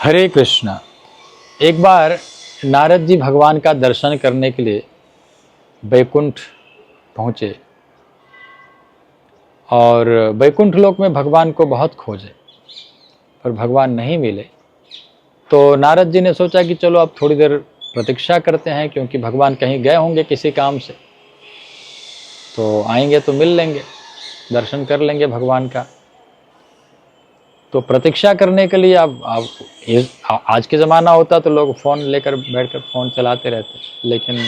हरे कृष्णा। एक बार नारद जी भगवान का दर्शन करने के लिए बैकुंठ पहुँचे और बैकुंठ लोक में भगवान को बहुत खोजे पर भगवान नहीं मिले। तो नारद जी ने सोचा कि चलो अब थोड़ी देर प्रतीक्षा करते हैं, क्योंकि भगवान कहीं गए होंगे किसी काम से, तो आएंगे तो मिल लेंगे, दर्शन कर लेंगे भगवान का। तो प्रतीक्षा करने के लिए अब आज के ज़माना होता तो लोग फ़ोन लेकर बैठकर फ़ोन चलाते रहते, लेकिन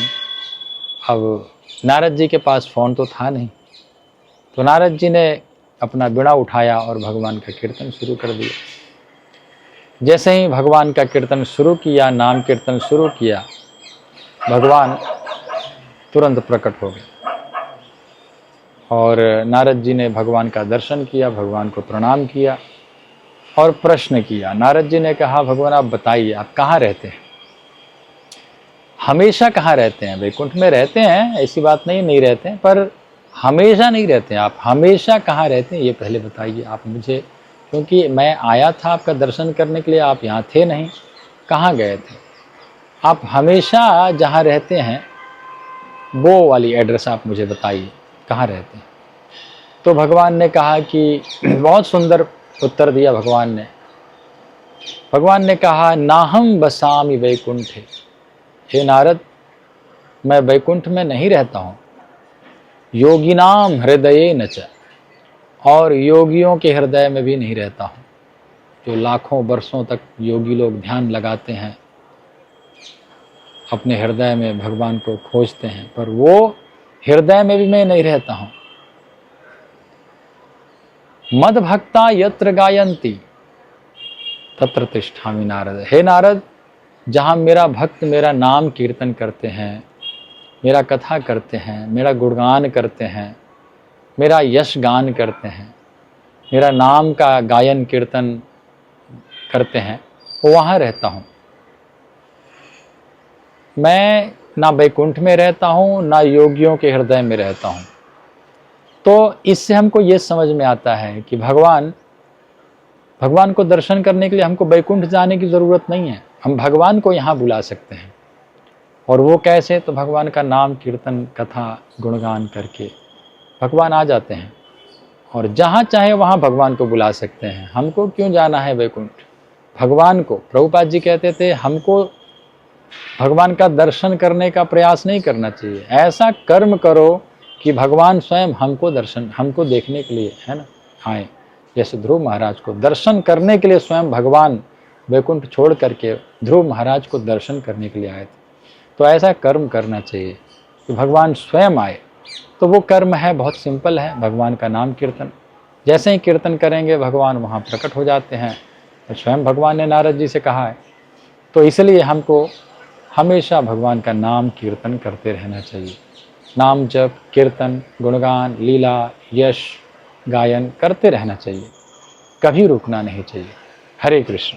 अब नारद जी के पास फ़ोन तो था नहीं। तो नारद जी ने अपना बीड़ा उठाया और भगवान का कीर्तन शुरू कर दिया। जैसे ही भगवान का कीर्तन शुरू किया, नाम कीर्तन शुरू किया, भगवान तुरंत प्रकट हो गए और नारद जी ने भगवान का दर्शन किया, भगवान को प्रणाम किया और प्रश्न किया। नारद जी ने कहा, भगवान आप बताइए, आप कहाँ रहते हैं? हमेशा कहाँ रहते हैं? वैकुंठ में रहते हैं, ऐसी बात नहीं रहते हैं, पर हमेशा नहीं रहते हैं। आप हमेशा कहाँ रहते हैं ये पहले बताइए आप मुझे, क्योंकि मैं आया था आपका दर्शन करने के लिए, आप यहाँ थे नहीं, कहाँ गए थे? आप हमेशा जहाँ रहते हैं वो वाली एड्रेस आप मुझे बताइए, कहाँ रहते हैं? तो भगवान ने कहा कि बहुत सुंदर उत्तर दिया भगवान ने कहा, नाहम बसामि वैकुंठे। हे नारद, मैं वैकुंठ में नहीं रहता हूँ, योगिनाम हृदये न च, और योगियों के हृदय में भी नहीं रहता हूँ। जो लाखों वर्षों तक योगी लोग ध्यान लगाते हैं, अपने हृदय में भगवान को खोजते हैं, पर वो हृदय में भी मैं नहीं रहता हूँ। मद भक्ता यत्र गायन्ति तत्र तिष्ठामि नारद। हे नारद, जहाँ मेरा भक्त मेरा नाम कीर्तन करते हैं, मेरा कथा करते हैं, मेरा गुणगान करते हैं, मेरा यश गान करते हैं, मेरा नाम का गायन कीर्तन करते हैं, वहाँ रहता हूँ। मैं ना बैकुंठ में रहता हूँ, ना योगियों के हृदय में रहता हूँ। तो इससे हमको ये समझ में आता है कि भगवान को दर्शन करने के लिए हमको बैकुंठ जाने की ज़रूरत नहीं है। हम भगवान को यहाँ बुला सकते हैं। और वो कैसे? तो भगवान का नाम कीर्तन कथा गुणगान करके भगवान आ जाते हैं, और जहाँ चाहे वहाँ भगवान को बुला सकते हैं। हमको क्यों जाना है वैकुंठ? भगवान को, प्रभुपाद जी कहते थे, हमको भगवान का दर्शन करने का प्रयास नहीं करना चाहिए। ऐसा कर्म करो कि भगवान स्वयं हमको देखने के लिए, है ना, आए। जैसे ध्रुव महाराज को दर्शन करने के लिए स्वयं भगवान वैकुंठ छोड़ करके ध्रुव महाराज को दर्शन करने के लिए आए थे। तो ऐसा कर्म करना चाहिए कि भगवान स्वयं आए। तो वो कर्म है, बहुत सिंपल है, भगवान का नाम कीर्तन। जैसे ही कीर्तन करेंगे भगवान वहाँ प्रकट हो जाते हैं। तो स्वयं भगवान ने नारद जी से कहा है। तो इसलिए हमको हमेशा भगवान का नाम कीर्तन करते रहना चाहिए। नाम जप कीर्तन गुणगान लीला यश गायन करते रहना चाहिए, कभी रुकना नहीं चाहिए। हरे कृष्ण।